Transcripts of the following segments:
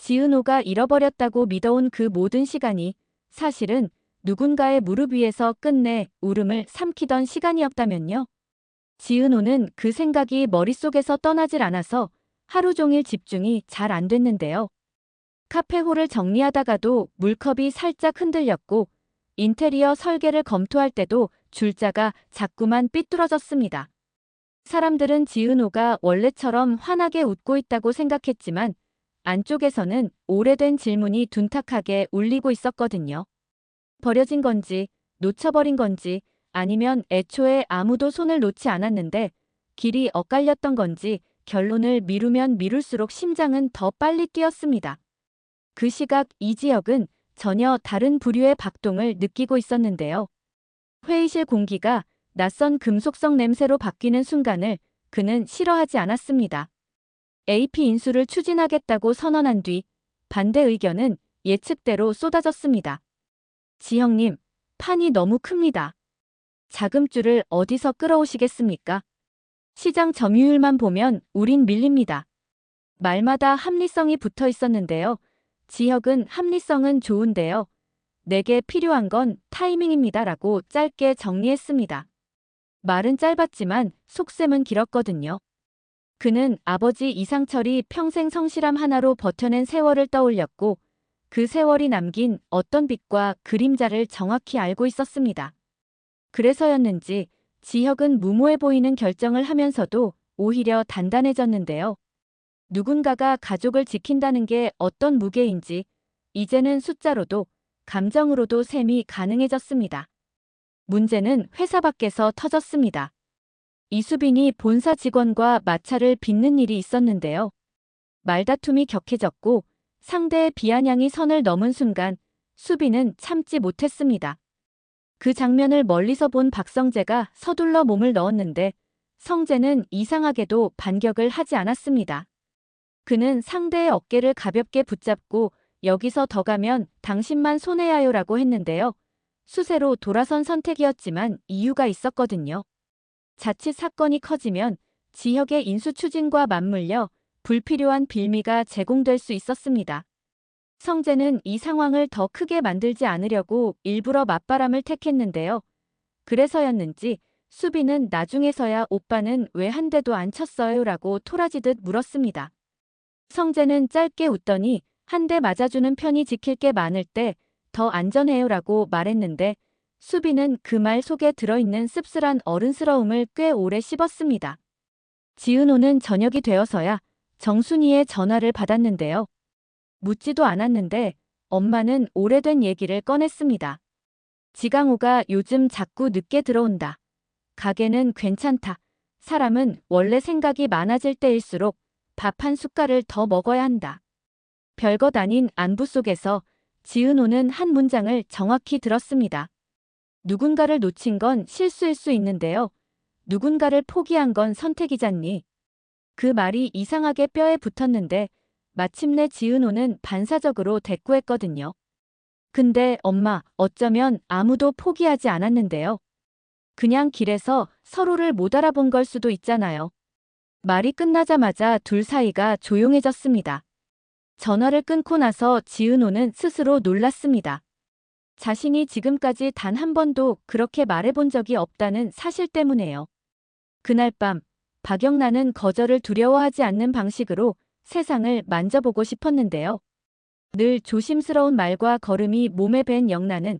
지은호가 잃어버렸다고 믿어온 그 모든 시간이 사실은 누군가의 무릎 위에서 끝내 울음을 삼키던 시간이었다면요. 지은호는 그 생각이 머릿속에서 떠나질 않아서 하루 종일 집중이 잘 안 됐는데요. 카페홀을 정리하다가도 물컵이 살짝 흔들렸고 인테리어 설계를 검토할 때도 줄자가 자꾸만 삐뚤어졌습니다. 사람들은 지은호가 원래처럼 환하게 웃고 있다고 생각했지만 안쪽에서는 오래된 질문이 둔탁하게 울리고 있었거든요. 버려진 건지, 놓쳐버린 건지, 아니면 애초에 아무도 손을 놓지 않았는데 길이 엇갈렸던 건지 결론을 미루면 미룰수록 심장은 더 빨리 뛰었습니다. 그 시각 이지혁은 전혀 다른 부류의 박동을 느끼고 있었는데요. 회의실 공기가 낯선 금속성 냄새로 바뀌는 순간을 그는 싫어하지 않았습니다. AP 인수를 추진하겠다고 선언한 뒤 반대 의견은 예측대로 쏟아졌습니다. 지형님, 판이 너무 큽니다. 자금줄을 어디서 끌어오시겠습니까? 시장 점유율만 보면 우린 밀립니다. 말마다 합리성이 붙어 있었는데요. 지혁은 합리성은 좋은데요. 내게 필요한 건 타이밍입니다라고 짧게 정리했습니다. 말은 짧았지만 속셈은 길었거든요. 그는 아버지 이상철이 평생 성실함 하나로 버텨낸 세월을 떠올렸고 그 세월이 남긴 어떤 빛과 그림자를 정확히 알고 있었습니다. 그래서였는지 지혁은 무모해 보이는 결정을 하면서도 오히려 단단해졌는데요. 누군가가 가족을 지킨다는 게 어떤 무게인지 이제는 숫자로도 감정으로도 셈이 가능해졌습니다. 문제는 회사 밖에서 터졌습니다. 이수빈이 본사 직원과 마찰을 빚는 일이 있었는데요. 말다툼이 격해졌고 상대의 비아냥이 선을 넘은 순간 수빈은 참지 못했습니다. 그 장면을 멀리서 본 박성재가 서둘러 몸을 넣었는데 성재는 이상하게도 반격을 하지 않았습니다. 그는 상대의 어깨를 가볍게 붙잡고 여기서 더 가면 당신만 손해야요라고 했는데요. 수세로 돌아선 선택이었지만 이유가 있었거든요. 자칫 사건이 커지면 지혁의 인수 추진과 맞물려 불필요한 빌미가 제공될 수 있었습니다. 성재는 이 상황을 더 크게 만들지 않으려고 일부러 맞바람을 택했는데요. 그래서였는지 수빈은 나중에서야 오빠는 왜 한 대도 안 쳤어요? 라고 토라지듯 물었습니다. 성재는 짧게 웃더니 한 대 맞아주는 편이 지킬 게 많을 때 더 안전해요 라고 말했는데 수빈은 그 말 속에 들어있는 씁쓸한 어른스러움을 꽤 오래 씹었습니다. 지은호는 저녁이 되어서야 정순이의 전화를 받았는데요. 묻지도 않았는데 엄마는 오래된 얘기를 꺼냈습니다. 지강호가 요즘 자꾸 늦게 들어온다. 가게는 괜찮다. 사람은 원래 생각이 많아질 때일수록 밥 한 숟갈을 더 먹어야 한다. 별것 아닌 안부 속에서 지은호는 한 문장을 정확히 들었습니다. 누군가를 놓친 건 실수일 수 있는데요. 누군가를 포기한 건 선택이잖니. 그 말이 이상하게 뼈에 붙었는데 마침내 지은호는 반사적으로 대꾸했거든요. 근데 엄마, 어쩌면 아무도 포기하지 않았는데요. 그냥 길에서 서로를 못 알아본 걸 수도 있잖아요. 말이 끝나자마자 둘 사이가 조용해졌습니다. 전화를 끊고 나서 지은호는 스스로 놀랐습니다. 자신이 지금까지 단 한 번도 그렇게 말해본 적이 없다는 사실 때문에요. 그날 밤 박영란은 거절을 두려워하지 않는 방식으로 세상을 만져보고 싶었는데요. 늘 조심스러운 말과 걸음이 몸에 밴 영란은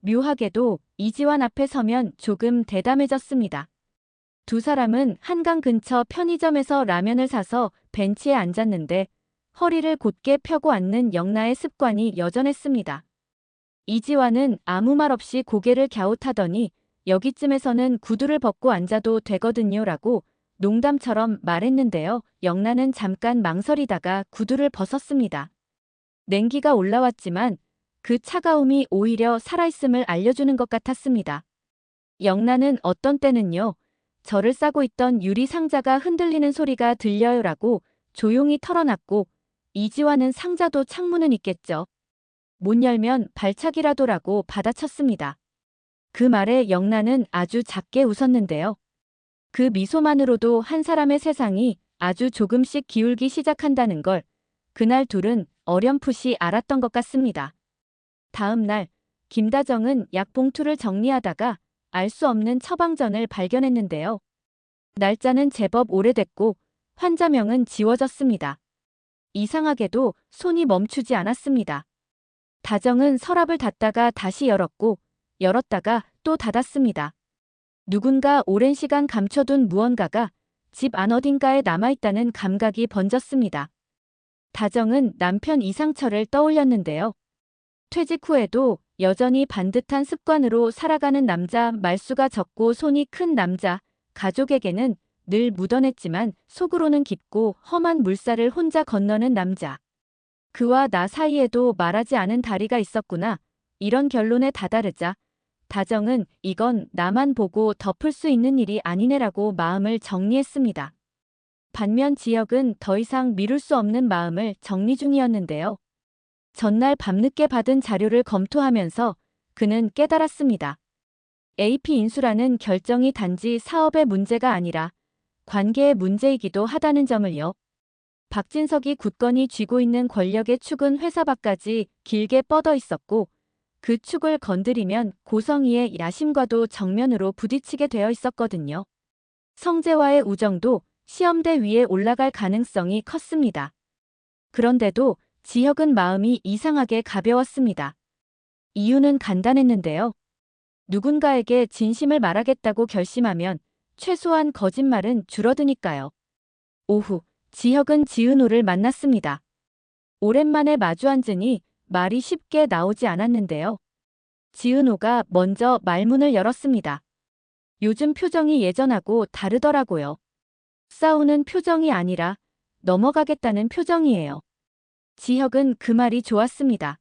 묘하게도 이지환 앞에 서면 조금 대담해졌습니다. 두 사람은 한강 근처 편의점에서 라면을 사서 벤치에 앉았는데 허리를 곧게 펴고 앉는 영란의 습관이 여전했습니다. 이지환은 아무 말 없이 고개를 갸웃하더니 여기쯤에서는 구두를 벗고 앉아도 되거든요 라고 농담처럼 말했는데요. 영란은 잠깐 망설이다가 구두를 벗었습니다. 냉기가 올라왔지만 그 차가움이 오히려 살아있음을 알려주는 것 같았습니다. 영란은 어떤 때는요. 저를 싸고 있던 유리 상자가 흔들리는 소리가 들려요 라고 조용히 털어놨고 이지환은 상자도 창문은 있겠죠. 못 열면 발차기라도라고 받아쳤습니다. 그 말에 영란은 아주 작게 웃었는데요. 그 미소만으로도 한 사람의 세상이 아주 조금씩 기울기 시작한다는 걸 그날 둘은 어렴풋이 알았던 것 같습니다. 다음 날 김다정은 약 봉투를 정리하다가 알 수 없는 처방전을 발견했는데요. 날짜는 제법 오래됐고 환자명은 지워졌습니다. 이상하게도 손이 멈추지 않았습니다. 다정은 서랍을 닫다가 다시 열었고 열었다가 또 닫았습니다. 누군가 오랜 시간 감춰둔 무언가가 집 안 어딘가에 남아있다는 감각이 번졌습니다. 다정은 남편 이상철을 떠올렸는데요. 퇴직 후에도 여전히 반듯한 습관으로 살아가는 남자, 말수가 적고 손이 큰 남자, 가족에게는 늘 묻어냈지만 속으로는 깊고 험한 물살을 혼자 건너는 남자. 그와 나 사이에도 말하지 않은 다리가 있었구나. 이런 결론에 다다르자 다정은 이건 나만 보고 덮을 수 있는 일이 아니네라고 마음을 정리했습니다. 반면 지혁은 더 이상 미룰 수 없는 마음을 정리 중이었는데요. 전날 밤늦게 받은 자료를 검토하면서 그는 깨달았습니다. AP 인수라는 결정이 단지 사업의 문제가 아니라 관계의 문제이기도 하다는 점을요. 박진석이 굳건히 쥐고 있는 권력의 축은 회사 밖까지 길게 뻗어 있었고 그 축을 건드리면 고성희의 야심과도 정면으로 부딪히게 되어 있었거든요. 성재와의 우정도 시험대 위에 올라갈 가능성이 컸습니다. 그런데도 지혁은 마음이 이상하게 가벼웠습니다. 이유는 간단했는데요. 누군가에게 진심을 말하겠다고 결심하면 최소한 거짓말은 줄어드니까요. 오후, 지혁은 지은호를 만났습니다. 오랜만에 마주 앉으니 말이 쉽게 나오지 않았는데요. 지은호가 먼저 말문을 열었습니다. 요즘 표정이 예전하고 다르더라고요. 싸우는 표정이 아니라 넘어가겠다는 표정이에요. 지혁은 그 말이 좋았습니다.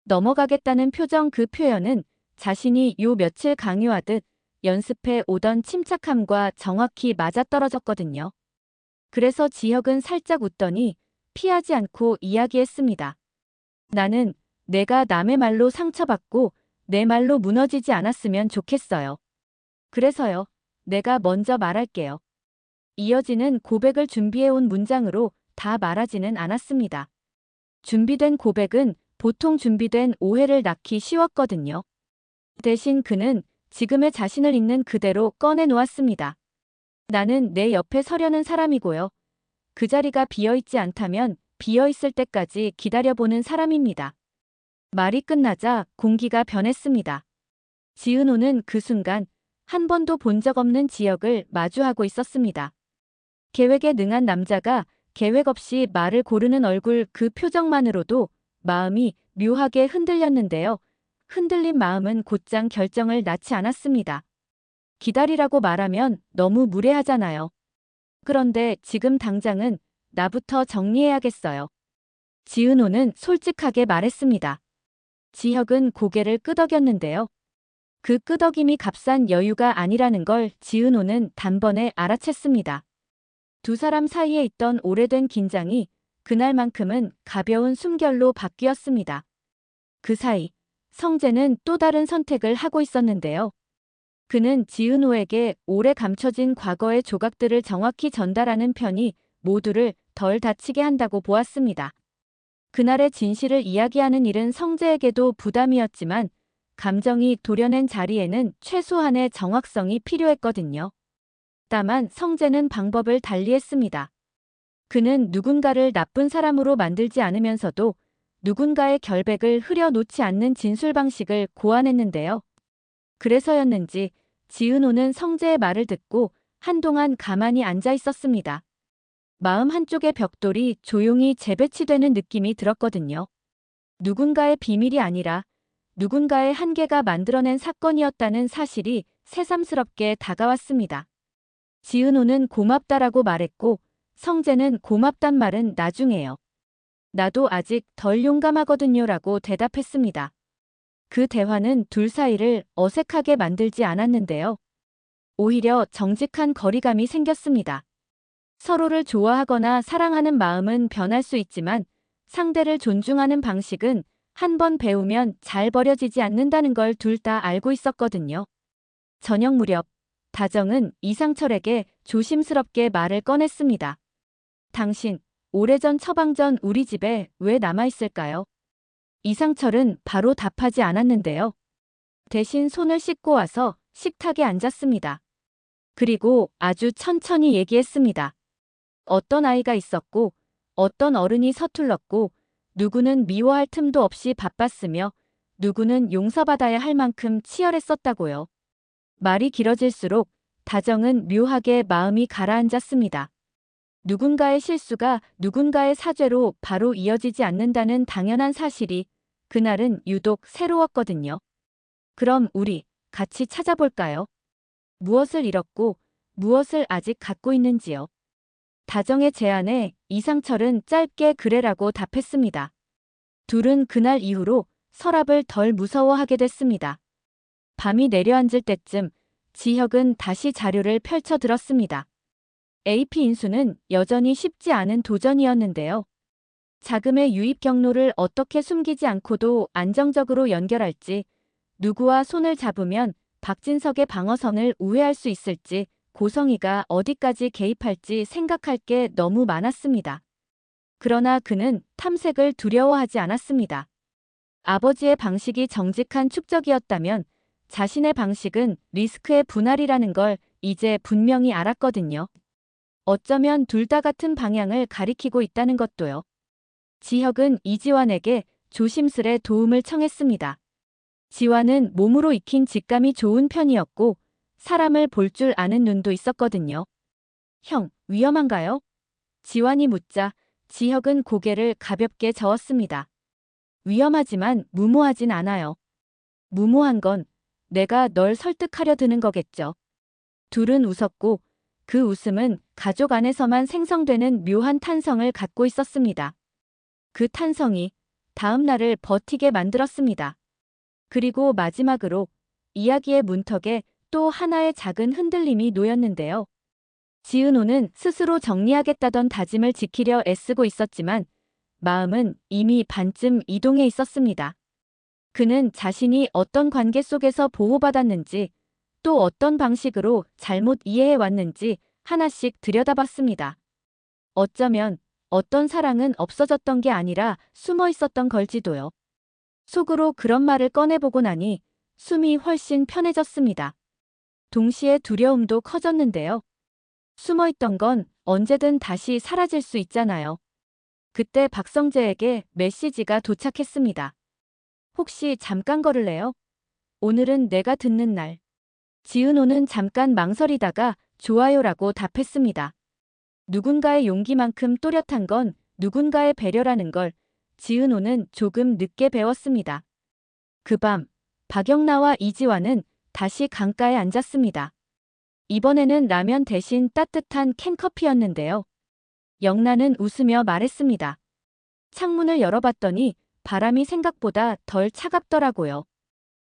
넘어가겠다는 표정, 그 표현은 자신이 요 며칠 강요하듯 연습해 오던 침착함과 정확히 맞아떨어졌거든요. 그래서 지혁은 살짝 웃더니 피하지 않고 이야기했습니다. 나는 내가 남의 말로 상처받고 내 말로 무너지지 않았으면 좋겠어요. 그래서요. 내가 먼저 말할게요. 이어지는 고백을 준비해온 문장으로 다 말하지는 않았습니다. 준비된 고백은 보통 준비된 오해를 낳기 쉬웠거든요. 대신 그는 지금의 자신을 있는 그대로 꺼내놓았습니다. 나는 내 옆에 서려는 사람이고요. 그 자리가 비어있지 않다면 비어있을 때까지 기다려보는 사람입니다. 말이 끝나자 공기가 변했습니다. 지은호는 그 순간 한 번도 본 적 없는 지혁을 마주하고 있었습니다. 계획에 능한 남자가 계획 없이 말을 고르는 얼굴, 그 표정만으로도 마음이 묘하게 흔들렸는데요. 흔들린 마음은 곧장 결정을 낳지 않았습니다. 기다리라고 말하면 너무 무례하잖아요. 그런데 지금 당장은 나부터 정리해야겠어요. 지은호는 솔직하게 말했습니다. 지혁은 고개를 끄덕였는데요. 그 끄덕임이 값싼 여유가 아니라는 걸 지은호는 단번에 알아챘습니다. 두 사람 사이에 있던 오래된 긴장이 그날만큼은 가벼운 숨결로 바뀌었습니다. 그 사이 성재는 또 다른 선택을 하고 있었는데요. 그는 지은호에게 오래 감춰진 과거의 조각들을 정확히 전달하는 편이 모두를 덜 다치게 한다고 보았습니다. 그날의 진실을 이야기하는 일은 성재에게도 부담이었지만 감정이 도려낸 자리에는 최소한의 정확성이 필요했거든요. 다만 성재는 방법을 달리했습니다. 그는 누군가를 나쁜 사람으로 만들지 않으면서도 누군가의 결백을 흐려놓지 않는 진술 방식을 고안했는데요. 그래서였는지 지은호는 성재의 말을 듣고 한동안 가만히 앉아 있었습니다. 마음 한쪽의 벽돌이 조용히 재배치되는 느낌이 들었거든요. 누군가의 비밀이 아니라 누군가의 한계가 만들어낸 사건이었다는 사실이 새삼스럽게 다가왔습니다. 지은호는 고맙다라고 말했고 성재는 고맙단 말은 나중에요. 나도 아직 덜 용감하거든요라고 대답했습니다. 그 대화는 둘 사이를 어색하게 만들지 않았는데요. 오히려 정직한 거리감이 생겼습니다. 서로를 좋아하거나 사랑하는 마음은 변할 수 있지만 상대를 존중하는 방식은 한 번 배우면 잘 버려지지 않는다는 걸 둘 다 알고 있었거든요. 저녁 무렵 다정은 이상철에게 조심스럽게 말을 꺼냈습니다. 당신 오래전 처방전 우리 집에 왜 남아있을까요? 이상철은 바로 답하지 않았는데요. 대신 손을 씻고 와서 식탁에 앉았습니다. 그리고 아주 천천히 얘기했습니다. 어떤 아이가 있었고, 어떤 어른이 서툴렀고, 누구는 미워할 틈도 없이 바빴으며, 누구는 용서받아야 할 만큼 치열했었다고요. 말이 길어질수록 다정은 묘하게 마음이 가라앉았습니다. 누군가의 실수가 누군가의 사죄로 바로 이어지지 않는다는 당연한 사실이 그날은 유독 새로웠거든요. 그럼 우리 같이 찾아볼까요? 무엇을 잃었고 무엇을 아직 갖고 있는지요. 다정의 제안에 이상철은 짧게 그래라고 답했습니다. 둘은 그날 이후로 서랍을 덜 무서워하게 됐습니다. 밤이 내려앉을 때쯤 지혁은 다시 자료를 펼쳐 들었습니다. AP 인수는 여전히 쉽지 않은 도전이었는데요. 자금의 유입 경로를 어떻게 숨기지 않고도 안정적으로 연결할지, 누구와 손을 잡으면 박진석의 방어선을 우회할 수 있을지, 고성이가 어디까지 개입할지 생각할 게 너무 많았습니다. 그러나 그는 탐색을 두려워하지 않았습니다. 아버지의 방식이 정직한 축적이었다면 자신의 방식은 리스크의 분할이라는 걸 이제 분명히 알았거든요. 어쩌면 둘 다 같은 방향을 가리키고 있다는 것도요. 지혁은 이지환에게 조심스레 도움을 청했습니다. 지환은 몸으로 익힌 직감이 좋은 편이었고 사람을 볼 줄 아는 눈도 있었거든요. 형, 위험한가요? 지환이 묻자 지혁은 고개를 가볍게 저었습니다. 위험하지만 무모하진 않아요. 무모한 건 내가 널 설득하려 드는 거겠죠. 둘은 웃었고 그 웃음은 가족 안에서만 생성되는 묘한 탄성을 갖고 있었습니다. 그 탄성이 다음 날을 버티게 만들었습니다. 그리고 마지막으로 이야기의 문턱에 또 하나의 작은 흔들림이 놓였는데요. 지은호는 스스로 정리하겠다던 다짐을 지키려 애쓰고 있었지만 마음은 이미 반쯤 이동해 있었습니다. 그는 자신이 어떤 관계 속에서 보호받았는지 또 어떤 방식으로 잘못 이해해 왔는지 하나씩 들여다봤습니다. 어쩌면 어떤 사랑은 없어졌던 게 아니라 숨어 있었던 걸지도요. 속으로 그런 말을 꺼내보고 나니 숨이 훨씬 편해졌습니다. 동시에 두려움도 커졌는데요. 숨어 있던 건 언제든 다시 사라질 수 있잖아요. 그때 박성재에게 메시지가 도착했습니다. 혹시 잠깐 걸을래요? 오늘은 내가 듣는 날. 지은호는 잠깐 망설이다가 좋아요라고 답했습니다. 누군가의 용기만큼 또렷한 건 누군가의 배려라는 걸 지은호는 조금 늦게 배웠습니다. 그 밤, 박영나와 이지환은 다시 강가에 앉았습니다. 이번에는 라면 대신 따뜻한 캔커피였는데요. 영나는 웃으며 말했습니다. 창문을 열어봤더니 바람이 생각보다 덜 차갑더라고요.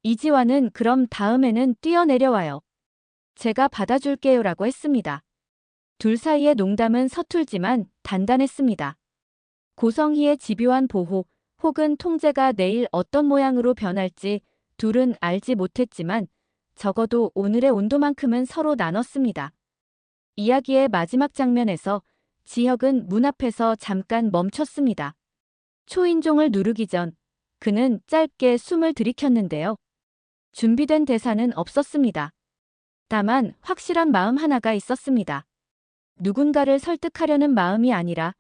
이지환은 그럼 다음에는 뛰어내려와요. 제가 받아줄게요라고 했습니다. 둘 사이의 농담은 서툴지만 단단했습니다. 고성희의 집요한 보호 혹은 통제가 내일 어떤 모양으로 변할지 둘은 알지 못했지만 적어도 오늘의 온도만큼은 서로 나눴습니다. 이야기의 마지막 장면에서 지혁은 문 앞에서 잠깐 멈췄습니다. 초인종을 누르기 전 그는 짧게 숨을 들이켰는데요. 준비된 대사는 없었습니다. 다만 확실한 마음 하나가 있었습니다. 누군가를 설득하려는 마음이 아니라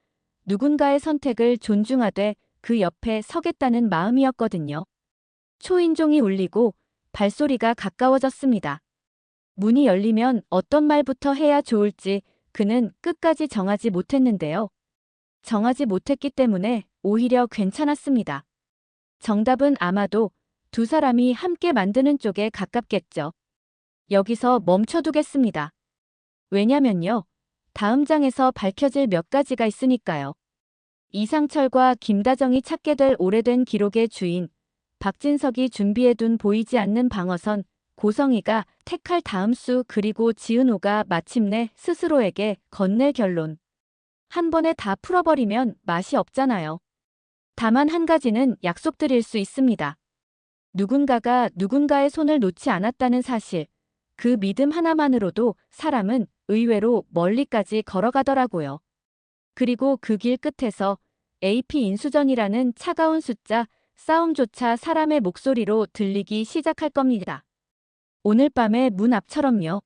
누군가의 선택을 존중하되 그 옆에 서겠다는 마음이었거든요. 초인종이 울리고 발소리가 가까워졌습니다. 문이 열리면 어떤 말부터 해야 좋을지 그는 끝까지 정하지 못했는데요. 정하지 못했기 때문에 오히려 괜찮았습니다. 정답은 아마도 두 사람이 함께 만드는 쪽에 가깝겠죠. 여기서 멈춰두겠습니다. 왜냐면요. 다음 장에서 밝혀질 몇 가지가 있으니까요. 이상철과 김다정이 찾게 될 오래된 기록의 주인, 박진석이 준비해둔 보이지 않는 방어선, 고성이가 택할 다음 수 그리고 지은호가 마침내 스스로에게 건넬 결론. 한 번에 다 풀어버리면 맛이 없잖아요. 다만 한 가지는 약속드릴 수 있습니다. 누군가가 누군가의 손을 놓지 않았다는 사실, 그 믿음 하나만으로도 사람은 의외로 멀리까지 걸어가더라고요. 그리고 그 길 끝에서 AP 인수전이라는 차가운 숫자 싸움조차 사람의 목소리로 들리기 시작할 겁니다. 오늘 밤의 문 앞처럼요.